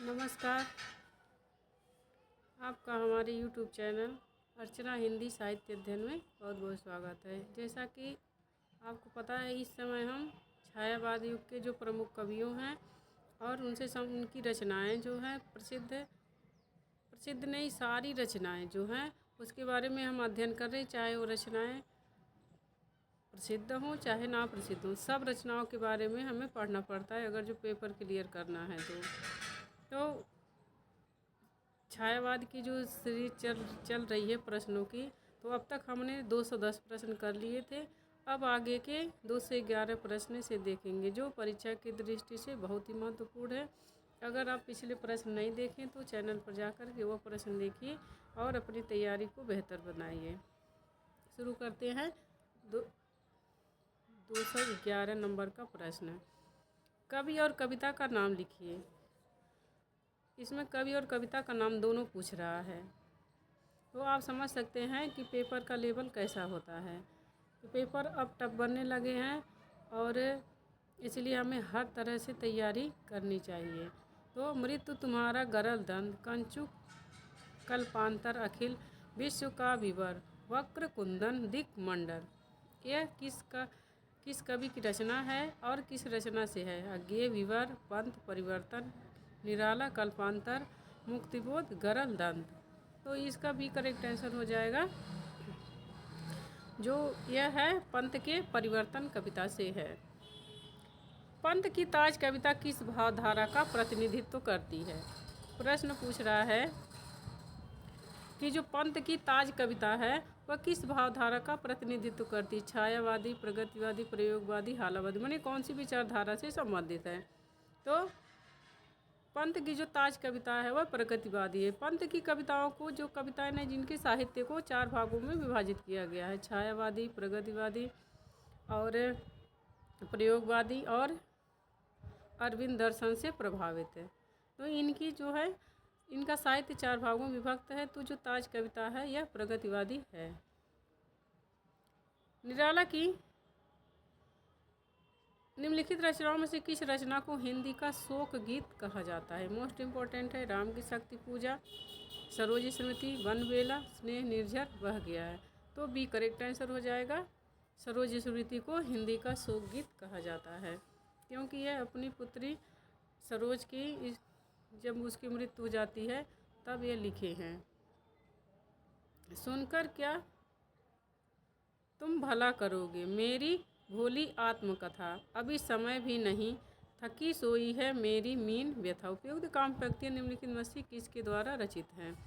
नमस्कार। आपका हमारे YouTube चैनल अर्चना हिंदी साहित्य अध्ययन में बहुत बहुत स्वागत है। जैसा कि आपको पता है, इस समय हम छायावाद युग के जो प्रमुख कवियों हैं और उनकी रचनाएं जो हैं प्रसिद्ध नहीं, सारी रचनाएं जो हैं उसके बारे में हम अध्ययन कर रहे हैं। चाहे वो रचनाएं प्रसिद्ध हों चाहे ना प्रसिद्ध हों, सब रचनाओं के बारे में हमें पढ़ना पड़ता है अगर जो पेपर क्लियर करना है तो छायावाद की जो सीरीज चल रही है प्रश्नों की, तो अब तक हमने 210 प्रश्न कर लिए थे। अब आगे के 2 से 11 प्रश्न से देखेंगे जो परीक्षा की दृष्टि से बहुत ही महत्वपूर्ण है। अगर आप पिछले प्रश्न नहीं देखें तो चैनल पर जाकर के वो प्रश्न देखिए और अपनी तैयारी को बेहतर बनाइए। शुरू करते हैं 211 नंबर का प्रश्न। कवि और कविता का नाम लिखिए। इसमें कवि और कविता का नाम दोनों पूछ रहा है, तो आप समझ सकते हैं कि पेपर का लेवल कैसा होता है। तो पेपर अब टफ बनने लगे हैं और इसलिए हमें हर तरह से तैयारी करनी चाहिए। तो मृत्यु तुम्हारा गरल दंड, कंचुक कल्पांतर अखिल, विश्व का विवर, वक्र कुंदन दिक मंडल। यह किस कवि की रचना है और किस रचना से है? अज्ञेय विवर, पंथ परिवर्तन, निराला कल्पांतर, मुक्तिबोध, गरल दंत। तो इसका भी करेक्ट आंसर हो जाएगा जो यह है पंथ के परिवर्तन कविता से है। पंथ की ताज कविता किस भावधारा का प्रतिनिधित्व करती है? प्रश्न पूछ रहा है कि जो पंथ की ताज कविता है वह किस भावधारा का प्रतिनिधित्व करती है? छायावादी, प्रगतिवादी, प्रयोगवादी, हालावादी, माने कौन सी विचारधारा से संबंधित है? तो पंथ की जो ताज कविता है वह प्रगतिवादी है। पंथ की कविताओं को, जो कविताएं हैं जिनके साहित्य को 4 भागों में विभाजित किया गया है, छायावादी, प्रगतिवादी और प्रयोगवादी और अरविंद दर्शन से प्रभावित है। तो इनकी जो है, इनका साहित्य 4 भागों में विभक्त है। तो जो ताज कविता है यह प्रगतिवादी है। निराला की निम्नलिखित रचनाओं में से किस रचना को हिंदी का शोक गीत कहा जाता है? मोस्ट इम्पोर्टेंट है। राम की शक्ति पूजा, सरोज स्मृति, वनवेला, स्नेह निर्झर, बह गया है। तो बी करेक्ट आंसर हो जाएगा। सरोज स्मृति को हिंदी का शोक गीत कहा जाता है क्योंकि यह अपनी पुत्री सरोज की जब उसकी मृत्यु हो जाती है तब ये लिखे हैं। सुनकर क्या तुम भला करोगे, मेरी भोली आत्मकथा, अभी समय भी नहीं, थकी सोई है मेरी मीन व्यथा। उपयुक्त काम पंक्तियाँ निम्नलिखित में से किसके द्वारा रचित हैं?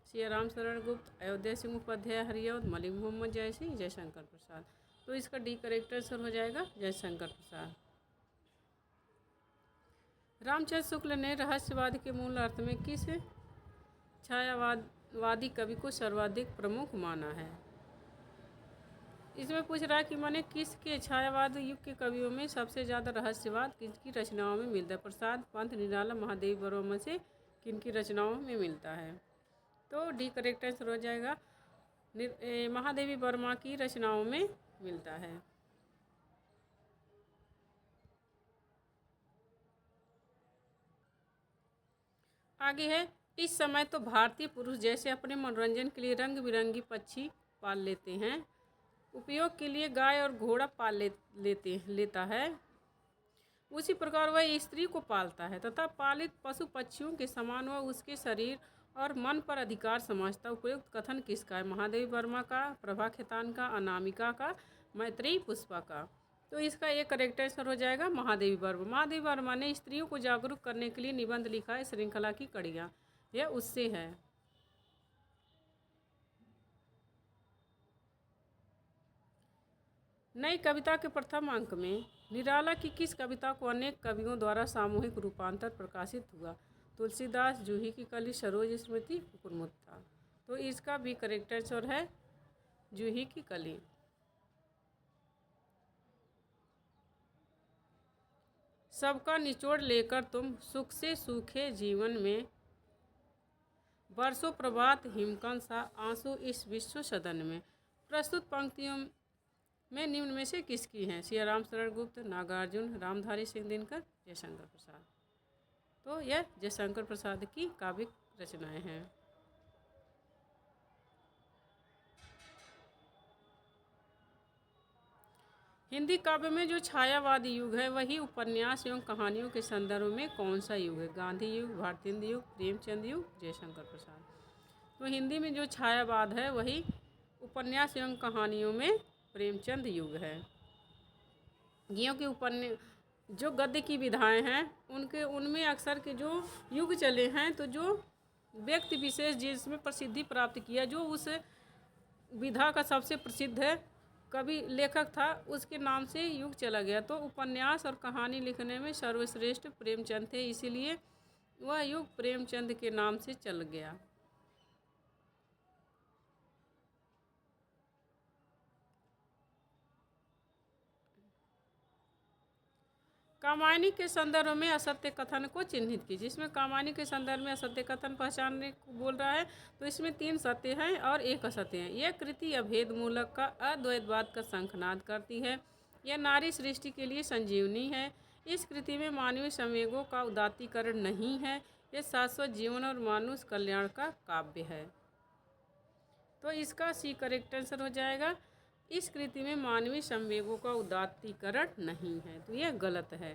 सियाराम शरण गुप्त, अयोध्या सिंह उपाध्याय हरिऔध, मलिक मोहम्मद जयसिंह, जयशंकर प्रसाद। तो इसका डी करेक्ट आंसर हो जाएगा जयशंकर प्रसाद। रामचंद्र शुक्ल ने रहस्यवाद के मूल अर्थ में किस छायावादी कवि को सर्वाधिक प्रमुख माना है? इसमें पूछ रहा है कि माने किसके छायावाद युग के कवियों में सबसे ज़्यादा रहस्यवाद किनकी रचनाओं में मिलता है? प्रसाद, पंत, निराला, महादेवी वर्मा से किनकी रचनाओं में मिलता है? तो डी करेक्ट आंसर हो जाएगा महादेवी वर्मा की रचनाओं में मिलता है। आगे है, इस समय तो भारतीय पुरुष जैसे अपने मनोरंजन के लिए रंग बिरंगी पक्षी पाल लेते हैं, उपयोग के लिए गाय और घोड़ा पाल लेता है, उसी प्रकार वह स्त्री को पालता है तथा पालित पशु पक्षियों के समान वह उसके शरीर और मन पर अधिकार समझता। उपयुक्त कथन किसका है? महादेवी वर्मा का, प्रभा खेतान का, अनामिका का, मैत्रेयी पुष्पा का। तो इसका एक करेक्ट आंसर हो जाएगा महादेवी वर्मा। महादेवी वर्मा ने स्त्रियों को जागरूक करने के लिए निबंध लिखा है, श्रृंखला की कड़ियाँ, यह उससे है। नई कविता के प्रथम अंक में निराला की किस कविता को अनेक कवियों द्वारा सामूहिक रूपांतर प्रकाशित हुआ? तुलसीदास, जूही की कली, सरोज स्मृति, कुकुरमुत्ता। तो इसका भी करेक्ट आंसर है जूही की कली। सबका निचोड़ लेकर तुम सुख से सूखे जीवन में, बरसों प्रभात हिमकन सा आंसू इस विश्व सदन में। प्रस्तुत पंक्तियों में निम्न में से किसकी हैं? सियाराम शरण गुप्त, नागार्जुन, रामधारी सिंह दिनकर, जयशंकर प्रसाद। तो यह जयशंकर प्रसाद की काव्य रचनाएं हैं। हिंदी काव्य में जो छायावादी युग है वही उपन्यास एवं कहानियों के संदर्भ में कौन सा युग है? गांधी युग, भारतेंदु युग, प्रेमचंद युग, जयशंकर प्रसाद। तो हिंदी में जो छायावाद है वही उपन्यास एवं कहानियों में प्रेमचंद युग है। क्योंकि जो गद्य की विधाएं हैं उनमें अक्सर के जो युग चले हैं, तो जो व्यक्ति विशेष जिसमें प्रसिद्धि प्राप्त किया, जो उस विधा का सबसे प्रसिद्ध है कवि लेखक था, उसके नाम से युग चला गया। तो उपन्यास और कहानी लिखने में सर्वश्रेष्ठ प्रेमचंद थे, इसीलिए वह युग प्रेमचंद के नाम से चल गया। कामायनी के संदर्भ में असत्य कथन को चिन्हित कीजिए। इसमें कामायनी के संदर्भ में असत्य कथन पहचानने को बोल रहा है, तो इसमें 3 सत्य हैं और 1 असत्य है। यह कृति अभेद मूलक का अद्वैतवाद का शंखनाद करती है। यह नारी सृष्टि के लिए संजीवनी है। इस कृति में मानवीय संवेगों का उदात्तीकरण नहीं है। यह शाश्वत जीवन और मानुष कल्याण का काव्य है। तो इसका सी करेक्ट आंसर हो जाएगा। इस कृति में मानवीय संवेगों का उदात्तीकरण नहीं है, तो यह गलत है।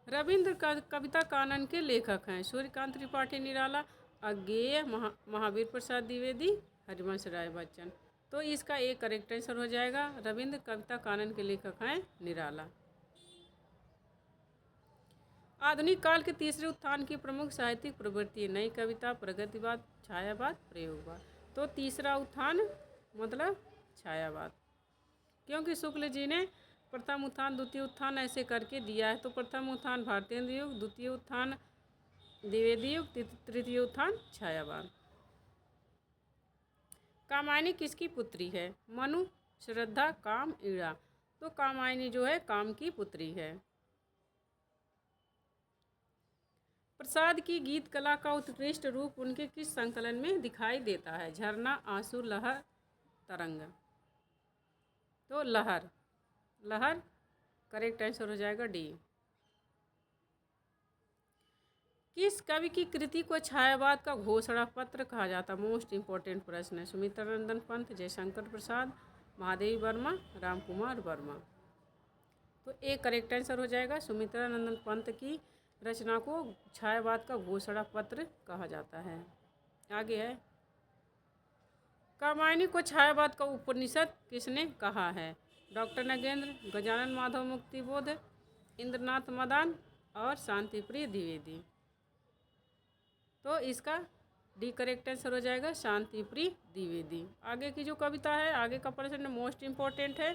रविंद्र कविता कानन के लेखक हैं सूर्यकांत त्रिपाठी निराला, अज्ञेय, महावीर प्रसाद द्विवेदी, हरिवंश राय बच्चन। तो इसका एक करेक्ट आंसर हो जाएगा। रविंद्र कविता कानन के लेखक हैं निराला। आधुनिक काल के तीसरे उत्थान की प्रमुख साहित्यिक प्रवृत्ति नई कविता, प्रगतिवाद, छायावाद, प्रयोगवाद। तो तीसरा उत्थान मतलब छायावाद, क्योंकि शुक्ल जी ने प्रथम उत्थान, द्वितीय उत्थान ऐसे करके दिया है। तो प्रथम उत्थान भारतेंदु युग, द्वितीय उत्थान द्विवेदी युग, तृतीय उत्थान छायावाद। कामायनी किसकी पुत्री है? मनु, श्रद्धा, काम, ईड़ा। तो कामायनी जो है काम की पुत्री है। प्रसाद की गीत कला का उत्कृष्ट रूप उनके किस संकलन में दिखाई देता है? झरना, आंसू, लहर, तरंग। तो लहर करेक्ट आंसर हो जाएगा डी। किस कवि की कृति को छायावाद का घोषणा पत्र कहा जाता? मोस्ट इंपॉर्टेंट प्रश्न है। सुमित्रानंदन पंत, जयशंकर प्रसाद, महादेवी वर्मा, रामकुमार वर्मा। तो एक करेक्ट आंसर हो जाएगा। सुमित्रानंदन पंत की रचना को छायावाद का घोषणा पत्र कहा जाता है। आगे है, कामायनी को छायावाद का उपनिषद किसने कहा है? डॉक्टर नगेंद्र, गजानन माधव मुक्तिबोध, इंद्रनाथ मदान और शांतिप्रिय द्विवेदी। तो इसका डी करेक्ट आंसर हो जाएगा, शांतिप्रिय द्विवेदी। आगे की जो कविता है, आगे का प्रश्न मोस्ट इम्पोर्टेंट है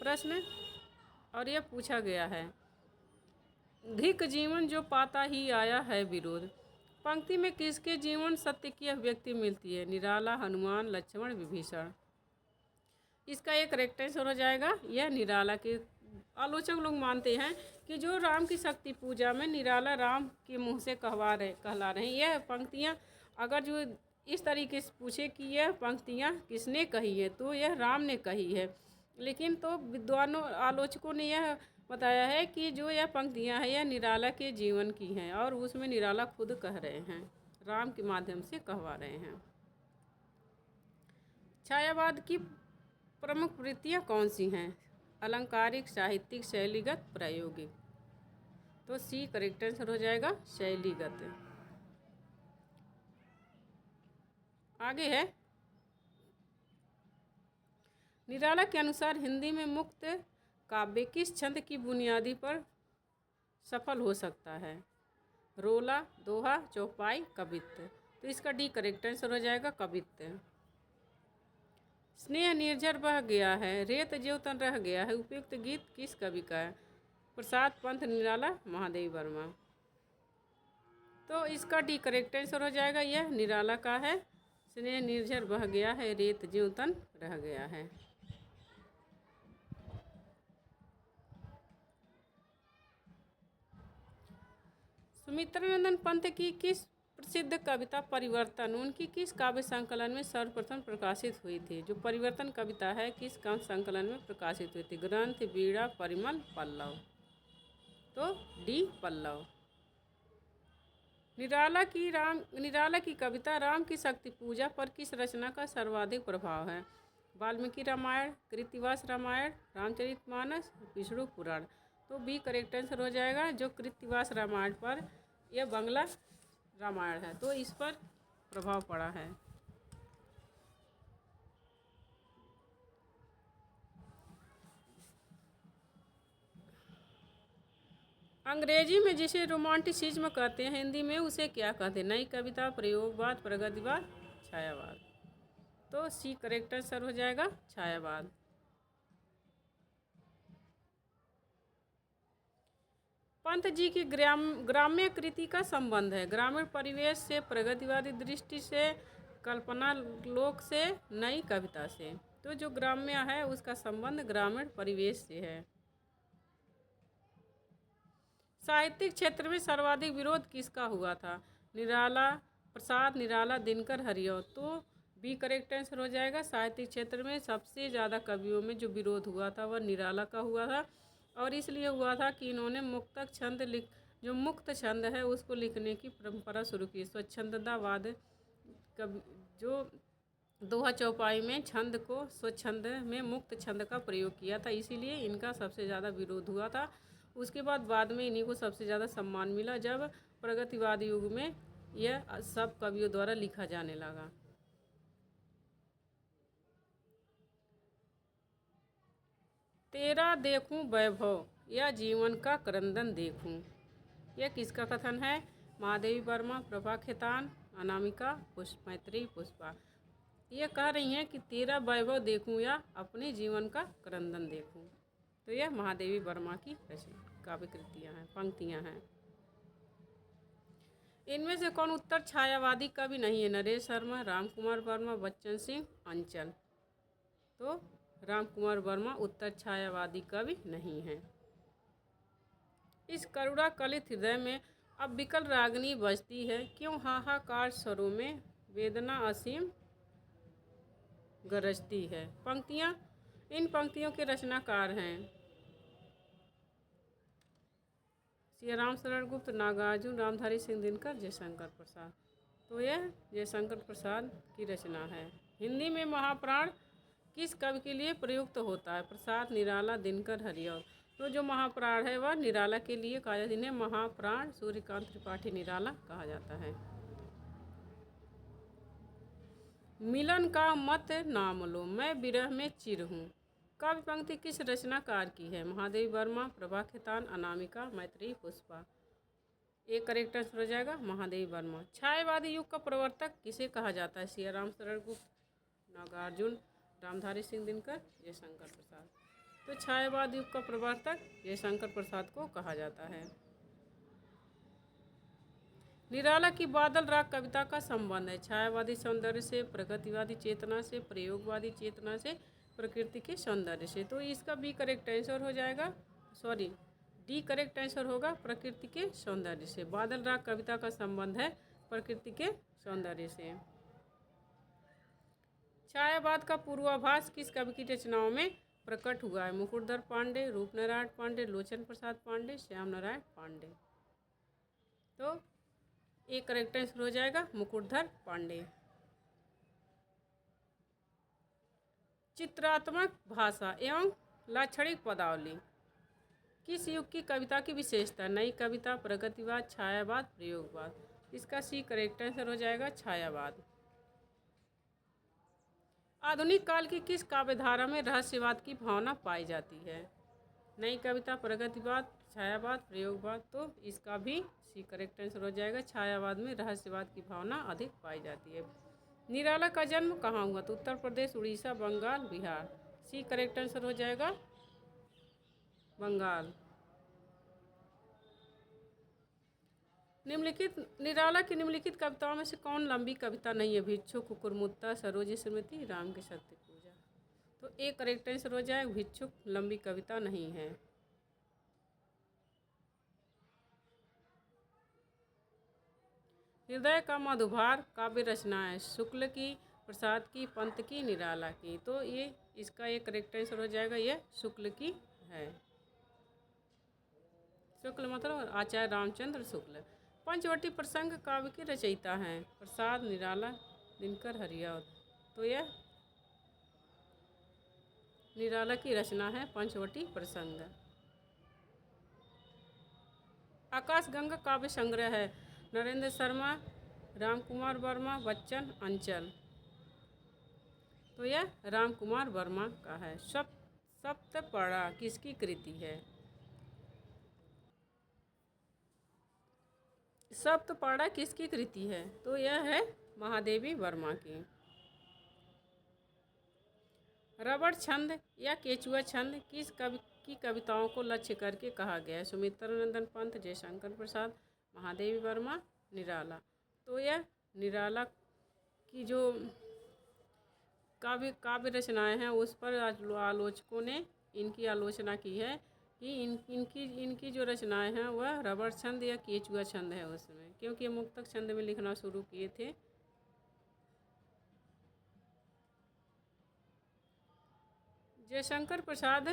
प्रश्न, और यह पूछा गया है। धिक जीवन जो पाता ही आया है विरोध। पंक्ति में किसके जीवन सत्य की अभिव्यक्ति मिलती है? निराला, हनुमान, लक्ष्मण, विभीषण। इसका एक करेक्ट आंसर हो जाएगा यह निराला के। आलोचक लोग मानते हैं कि जो राम की शक्ति पूजा में निराला राम के मुंह से कहला रहे हैं। यह पंक्तियाँ अगर जो इस तरीके से पूछे कि यह पंक्तियाँ किसने कही है, तो यह राम ने कही है। लेकिन तो विद्वानों आलोचकों ने यह बताया है कि जो यह पंक्तियाँ हैं यह निराला के जीवन की हैं, और उसमें निराला खुद कह रहे हैं, राम के माध्यम से कहवा रहे हैं। छायावाद की प्रमुख वृत्तियाँ कौन सी हैं? अलंकारिक, साहित्यिक, शैलीगत, प्रायोगिक। तो सी करेक्ट आंसर हो जाएगा, शैलीगत। आगे है, निराला के अनुसार हिंदी में मुक्त काव्य किस छंद की बुनियादी पर सफल हो सकता है? रोला, दोहा, चौपाई, कवित्त। तो इसका डी करेक्ट आंसर हो जाएगा, कवित्त। स्नेह निर्झर बह गया है, रेत ज्यों तन रह गया है, उपयुक्त गीत किस कवि का है? प्रसाद, पंत, निराला, महादेवी वर्मा। तो इसका डी करेक्ट आंसर हो जाएगा, यह निराला का है। स्नेह निर्झर बह गया है, रेत ज्यों तन रह गया है। सुमित्रानंदन पंत की किस प्रसिद्ध कविता परिवर्तन उनकी किस काव्य संकलन में सर्वप्रथम प्रकाशित हुई थी? जो परिवर्तन कविता है किस काव्य संकलन में प्रकाशित हुई थी? ग्रंथ, वीणा, परिमल, पल्लव। तो डी पल्लव। निराला की कविता राम की शक्ति पूजा पर किस रचना का सर्वाधिक प्रभाव है? वाल्मीकि रामायण, कृत्तिवास रामायण, रामचरितमानस, विष्णु पुराण। तो बी करेक्ट आंसर हो जाएगा, जो कृत्तिवास रामायण पर यह बांग्ला रामायण है, तो इस पर प्रभाव पड़ा है। अंग्रेजी में जिसे रोमांटिसिज्म कहते हैं, हिंदी में उसे क्या कहते हैं? नई कविता, प्रयोगवाद, प्रगतिवाद, छायावाद। तो सी करेक्ट आंसर हो जाएगा, छायावाद। पंत जी की ग्राम्य कृति का संबंध है? ग्रामीण परिवेश से, प्रगतिवादी दृष्टि से, कल्पना लोक से, नई कविता से। तो जो ग्राम्य है उसका संबंध ग्रामीण परिवेश से है। साहित्यिक क्षेत्र में सर्वाधिक विरोध किसका हुआ था? निराला प्रसाद, निराला, दिनकर, हरिऔध। तो बी करेक्ट आंसर हो जाएगा। साहित्यिक क्षेत्र में सबसे ज़्यादा कवियों में जो विरोध हुआ था वह निराला का हुआ था, और इसलिए हुआ था कि इन्होंने मुक्तक छंद जो मुक्त छंद है उसको लिखने की परंपरा शुरू की। स्वच्छंदतावाद कवि जो दोहा चौपाई में छंद को स्वच्छंद में मुक्त छंद का प्रयोग किया था, इसीलिए इनका सबसे ज़्यादा विरोध हुआ था। उसके बाद में इन्हीं को सबसे ज़्यादा सम्मान मिला जब प्रगतिवाद युग में यह सब कवियों द्वारा लिखा जाने लगा। तेरा देखूं वैभव या जीवन का क्रंदन देखूं, यह किसका कथन है? महादेवी वर्मा, प्रभा खेतान, अनामिका, मैत्रेयी पुष्पा। ये कह रही हैं कि तेरा वैभव देखूं या अपने जीवन का क्रंदन देखूं। तो यह महादेवी वर्मा की काव्य कृतियाँ हैं, पंक्तियाँ हैं। इनमें से कौन उत्तर छायावादी कवि नहीं है? नरेश शर्मा, रामकुमार वर्मा, बच्चन सिंह, अंचल। तो रामकुमार वर्मा उत्तर छायावादी कवि नहीं है। इस करुणा कलित हृदय में अब विकल रागनी बजती है, क्यों हाहाकार स्वरों में वेदना असीम गरजती है। पंक्तियाँ, इन पंक्तियों के रचनाकार हैं सियाराम शरण गुप्त, नागार्जुन, रामधारी सिंह दिनकर, जयशंकर प्रसाद। तो यह जयशंकर प्रसाद की रचना है। हिंदी में महाप्राण किस कवि के लिए प्रयुक्त होता है? प्रसाद, निराला, दिनकर, हरिऔध। तो जो महाप्राण है वह निराला के लिए कहा जाता है। इन्हें महाप्राण सूर्यकांत त्रिपाठी निराला कहा जाता है। मिलन का मत नाम लो, मैं विरह में चिर हूँ। काव्य पंक्ति किस रचनाकार की है? महादेवी वर्मा, प्रभा खेतान, अनामिका, मैत्रेयी पुष्पा। एक करेक्ट आंसर हो जाएगा महादेवी वर्मा। छायावादी युग का प्रवर्तक किसे कहा जाता है? सियाराम शरण गुप्त, नागार्जुन, रामधारी सिंह दिनकर, जयशंकर प्रसाद। तो छायावाद युग का प्रवर्तक जयशंकर प्रसाद को कहा जाता है। निराला की बादल राग कविता का संबंध है? छायावादी सौंदर्य से, प्रगतिवादी चेतना से, प्रयोगवादी चेतना से, प्रकृति के सौंदर्य से। तो इसका बी करेक्ट आंसर हो जाएगा, डी करेक्ट आंसर होगा, प्रकृति के सौंदर्य से। बादल राग कविता का संबंध है प्रकृति के सौंदर्य से। छायावाद का पूर्वाभास किस कवि की रचनाओं में प्रकट हुआ है? मुकुटधर पांडे, रूपनारायण पांडे, लोचन प्रसाद पांडे, श्याम नारायण पांडे। तो एक करेक्ट आंसर हो जाएगा मुकुटधर पांडे। चित्रात्मक भाषा एवं लाक्षणिक पदावली किस युग की कविता की विशेषता? नई कविता, प्रगतिवाद, छायावाद, प्रयोगवाद। इसका सी करेक्ट आंसर हो जाएगा, छायावाद। आधुनिक काल की किस काव्यधारा में रहस्यवाद की भावना पाई जाती है? नई कविता, प्रगतिवाद, छायावाद, प्रयोगवाद। तो इसका भी सी करेक्ट आंसर हो जाएगा, छायावाद में रहस्यवाद की भावना अधिक पाई जाती है। निराला का जन्म कहाँ हुआ? तो Uttar Pradesh, Orissa, Bengal, Bihar. C correct answer हो जाएगा, बंगाल। निराला की निम्नलिखित कविताओं में से कौन लंबी कविता नहीं है? भिक्षु, कुकुरमुत्ता, सरोज स्मृति, राम की शक्ति पूजा। तो एक करेक्ट आंसर हो जाएगा, भिक्षुक लंबी कविता नहीं है। हृदय का मधुभार काव्य रचना है? शुक्ल की, प्रसाद की, पंत की, निराला की। तो ये इसका एक करेक्ट आंसर हो जाएगा, ये शुक्ल की है। शुक्ल मतलब आचार्य रामचंद्र शुक्ल। पंचवटी प्रसंग काव्य के रचयिता हैं प्रसाद, निराला, दिनकर, हरिऔध। तो यह निराला की रचना है पंचवटी प्रसंग। आकाशगंगा काव्य संग्रह है नरेंद्र शर्मा, रामकुमार वर्मा, बच्चन, अंचल। तो यह रामकुमार वर्मा का है। सप्तपड़ा किसकी कृति है? सप्तपड़ा किसकी कृति है? तो यह है महादेवी वर्मा की। रबड़ छंद या केचुआ छंद किस कवि की कविताओं को लक्ष्य करके कहा गया है? सुमित्रानंदन पंत, जयशंकर प्रसाद, महादेवी वर्मा, निराला। तो यह निराला की जो काव्य रचनाएं हैं उस पर आलोचकों ने इनकी आलोचना की है कि इनकी जो रचनाएं हैं वह रबड़ छंद या केचुआ छंद है उसमें, क्योंकि ये मुक्तक छंद में लिखना शुरू किए थे। जयशंकर प्रसाद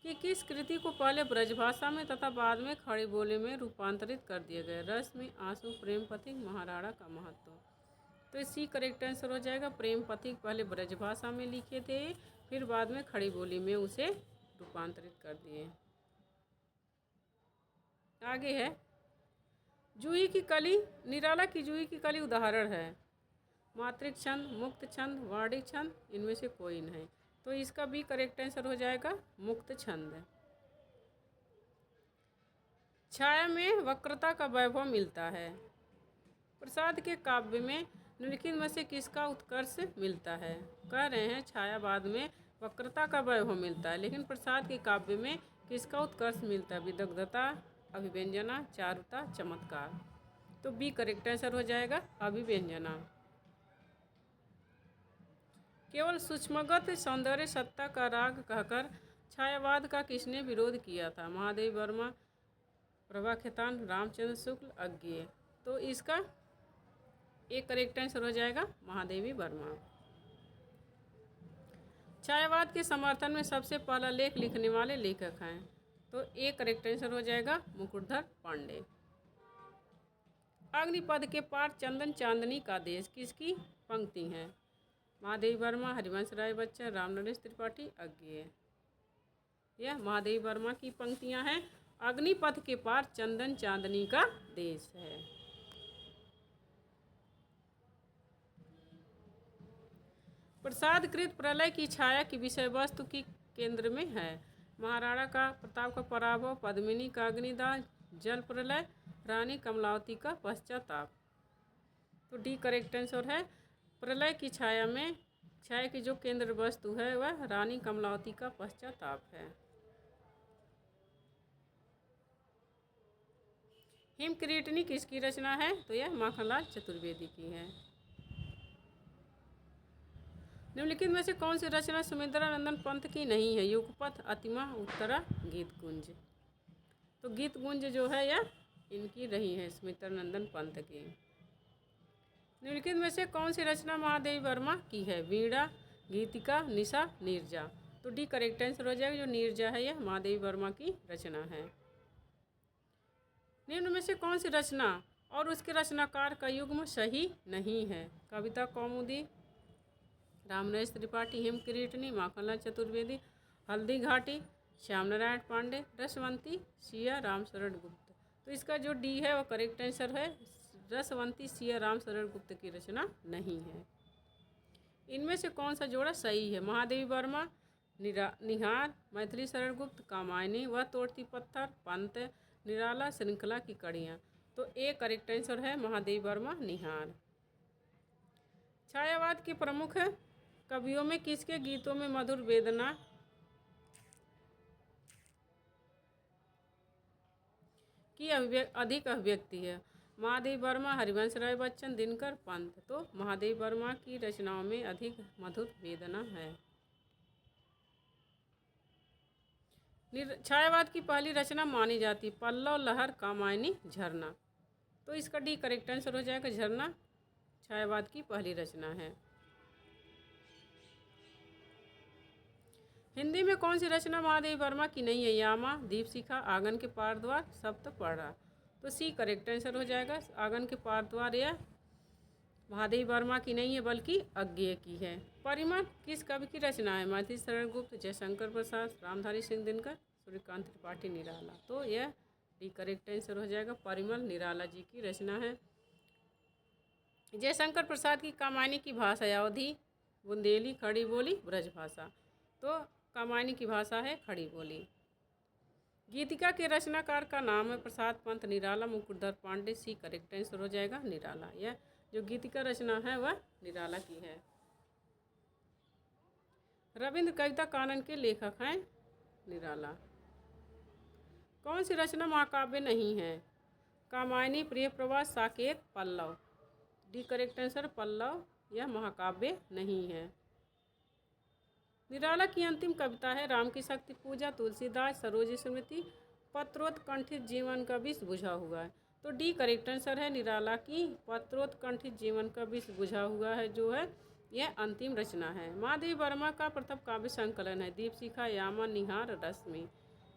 कि किस कृति को पहले ब्रजभाषा में तथा बाद में खड़ी बोली में रूपांतरित कर दिया गया? रस में आंसू, प्रेम पथिक, महाराणा का महत्व। तो इसी करेक्ट आंसर हो जाएगा प्रेम पथिक। पहले ब्रजभाषा में लिखे थे, फिर बाद में खड़ी बोली में उसे रूपांतरित कर दिए। आगे है जूही की कली। निराला की जूही की कली उदाहरण है मात्रिक छंद, मुक्त छंद, वार्णिक छंद, इनमें से कोई नहीं। तो इसका भी करेक्ट आंसर हो जाएगा मुक्त छंद। छाया में वक्रता का वैभव मिलता है। प्रसाद के काव्य में निम्नलिखित में से किसका उत्कर्ष मिलता है? कह रहे हैं छायावाद में वक्रता का वैभव मिलता है, लेकिन प्रसाद के काव्य में किसका उत्कर्ष मिलता है? विदग्धता, अभिव्यंजना, चारुता, चमत्कार। तो बी करेक्ट आंसर हो जाएगा अभिव्यंजना। केवल सूक्ष्मगत सौंदर्य सत्ता का राग कहकर छायावाद का किसने विरोध किया था? महादेवी वर्मा, प्रभा खेतान, रामचंद्र शुक्ल, अज्ञेय। तो इसका एक करेक्ट आंसर हो जाएगा महादेवी वर्मा। छायावाद के समर्थन में सबसे पहला लेख लिखने वाले लेखक हैं? तो एक करेक्ट आंसर हो जाएगा मुकुटधर पांडे। अग्निपथ के पार चंदन चांदनी का देश किसकी पंक्ति है? महादेवी वर्मा, हरिवंश राय बच्चन, रामनरेश त्रिपाठी, अज्ञेय। यह महादेवी वर्मा की पंक्तियां हैं। अग्निपथ के पार चंदन चांदनी का देश है। प्रसादकृत प्रलय की छाया की विषय वस्तु की केंद्र में है? महाराणा का प्रताप का पराभव, पद्मिनी का अग्निदाह, जल प्रलय, रानी कमलावती का पश्चाताप। तो डी करेक्ट आंसर है। प्रलय की छाया की जो केंद्र वस्तु है वह रानी कमलावती का पश्चाताप है। हिमकिरीटनी किसकी रचना है? तो यह माखनलाल चतुर्वेदी की है। निम्नलिखित में से कौन सी रचना सुमित्रानंदन पंत की नहीं है? युगपथ, अतिमा, उत्तरा, गीतकुंज। तो गीतकुंज जो है यह इनकी रही है सुमित्रानंदन पंत की। निम्नलिखित में से कौन सी रचना महादेवी वर्मा की है? वीणा, गीतिका, निशा, नीरजा। तो डी करेक्ट आंसर हो जाएगा। जो नीरजा है यह महादेवी वर्मा की रचना है। निम्न में से कौन सी रचना और उसके रचनाकार का युग्म सही नहीं है? कविता कौमुदी, रामनरेश त्रिपाठी, हिमकिरीटनी, माखनलाल चतुर्वेदी, हल्दी घाटी, श्याम नारायण पांडे, रसवंती, सिया रामशरण गुप्त। तो इसका जो डी है वो करेक्ट आंसर है। रसवंती सिया रामशरण गुप्त की रचना नहीं है। इनमें से कौन सा जोड़ा सही है? महादेवी वर्मा, निहार, मैथिली शरण गुप्त, कामायनी, वह तोड़ती पत्थर, पंत, निराला, श्रृंखला की कड़ियाँ। तो ए करेक्ट आंसर है महादेवी वर्मा, निहार। छायावाद के प्रमुख कवियों में किसके गीतों में मधुर वेदना की अधिक अभिव्यक्ति है? महादेवी वर्मा, हरिवंश राय बच्चन, दिनकर, पंत। तो महादेवी वर्मा की रचनाओं में अधिक मधुर वेदना है। छायावाद की पहली रचना मानी जाती पल्लव लहर, कामायनी, झरना। तो इसका डी करेक्ट आंसर हो जाएगा। झरना छायावाद की पहली रचना है। हिंदी में कौन सी रचना महादेवी वर्मा की नहीं है? यामा, दीपशिखा, आंगन के पार द्वार, सप्तपहरा। तो सी करेक्ट आंसर हो जाएगा। आंगन के पार द्वार यह महादेवी वर्मा की नहीं है बल्कि अज्ञेय की है। परिमल किस कवि की रचना है? मैथिली शरण गुप्त, जयशंकर प्रसाद, रामधारी सिंह दिनकर, सूर्यकांत त्रिपाठी, निराला। तो यह डी करेक्ट आंसर हो जाएगा। परिमल निराला जी की रचना है। जयशंकर प्रसाद की कामायनी की भाषा अवधी, बुंदेली, खड़ी बोली, ब्रज भाषा। तो कामायनी की भाषा है खड़ी बोली। गीतिका के रचनाकार का नाम है Prasad Pant, Nirala, Mukutdhar Pandey. C correct answer हो जाएगा निराला। यह जो गीतिका रचना है वह निराला की है। रविंद्र कविता कानन के लेखक हैं? निराला। कौन सी रचना महाकाव्य नहीं है? Kamayani, Priya Pravas, Saket, Pallav. D correct answer Pallav. यह महाकाव्य नहीं है। निराला की अंतिम कविता है राम की शक्ति पूजा, तुलसीदास, सरोज स्मृति, पत्रोत्कंठित जीवन का विष बुझा हुआ है। तो डी करेक्ट आंसर है निराला की पत्रोत्कंठित जीवन का विष बुझा हुआ है जो है यह अंतिम रचना है। महादेवी वर्मा का प्रथम काव्य संकलन है दीपशिखा, यामा, निहार, रश्मि।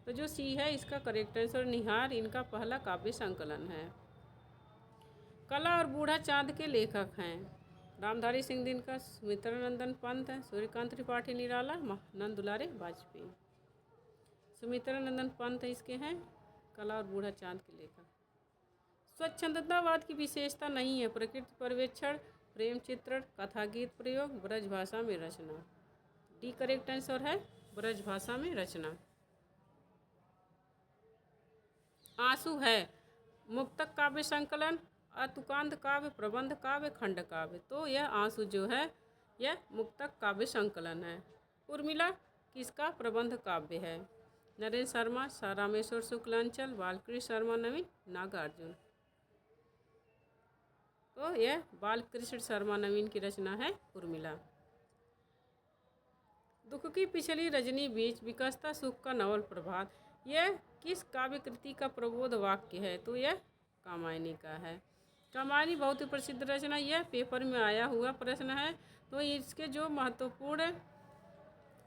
तो जो सी है इसका करेक्ट आंसर निहार इनका पहला काव्य संकलन है। कला और बूढ़ा चांद के लेखक हैं? रामधारी सिंह दिनकर, सुमित्रानंदन पंत, सूर्यकांत त्रिपाठी, निराला, नंद दुलारे वाजपेयी। सुमित्रानंदन पंत इसके हैं कला और बूढ़ा चांद के लेखक। स्वच्छंदतावाद की विशेषता नहीं है? प्रकृति पर्यवेक्षण, प्रेम चित्रण, कथा गीत प्रयोग, ब्रज भाषा में रचना। डी करेक्ट आंसर है ब्रज भाषा में रचना। आंसू है मुक्तक काव्य संकलन, अतुकांत काव्य, प्रबंध काव्य, खंड काव्य। तो यह आंसू जो है यह मुक्तक काव्य संकलन है। उर्मिला किसका प्रबंध काव्य है? नरेंद्र शर्मा, रामेश्वर शुक्लांचल, बालकृष्ण शर्मा नवीन, नागार्जुन। तो यह बालकृष्ण शर्मा नवीन की रचना है उर्मिला। दुख की पिछली रजनी बीच, विकसता सुख का नवल प्रभात। यह किस काव्य कृति का प्रबोध वाक्य है? तो यह कामायनी का है। कामायनी बहुत ही प्रसिद्ध रचना, यह पेपर में आया हुआ प्रश्न है। तो इसके जो महत्वपूर्ण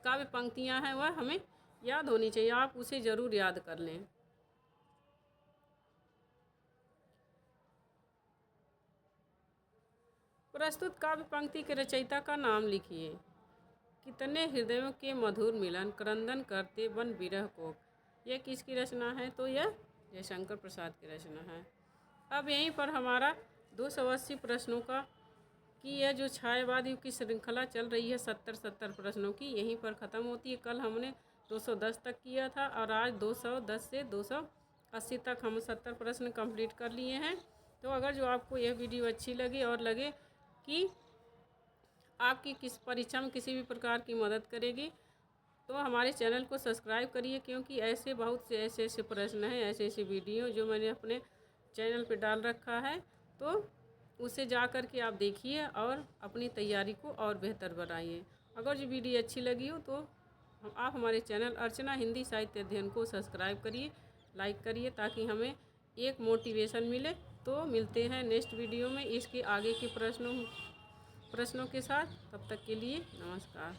काव्य पंक्तियां हैं वह हमें याद होनी चाहिए, आप उसे जरूर याद कर लें। प्रस्तुत काव्य पंक्ति के रचयिता का नाम लिखिए। कितने हृदयों के मधुर मिलन, क्रंदन करते बन विरह को। यह किसकी रचना है? तो यह जयशंकर प्रसाद की रचना है। अब यहीं पर हमारा 280 प्रश्नों का कि यह जो छायावाद युग की श्रृंखला चल रही है 70 प्रश्नों की, यहीं पर ख़त्म होती है। कल हमने 210 तक किया था और आज 210 से 280 तक हम 70 प्रश्न कंप्लीट कर लिए हैं। तो अगर जो आपको यह वीडियो अच्छी लगी और लगे कि आपकी किस परीक्षा में किसी भी प्रकार की मदद करेगी तो हमारे चैनल को सब्सक्राइब करिए, क्योंकि ऐसे बहुत से ऐसे प्रश्न हैं, ऐसे वीडियो जो मैंने अपने चैनल पे डाल रखा है। तो उसे जा कर के आप देखिए और अपनी तैयारी को और बेहतर बनाइए। अगर जो वीडियो अच्छी लगी हो तो आप हमारे चैनल अर्चना हिंदी साहित्य अध्ययन को सब्सक्राइब करिए, लाइक करिए, ताकि हमें एक मोटिवेशन मिले। तो मिलते हैं नेक्स्ट वीडियो में इसके आगे के प्रश्नों के साथ। तब तक के लिए नमस्कार।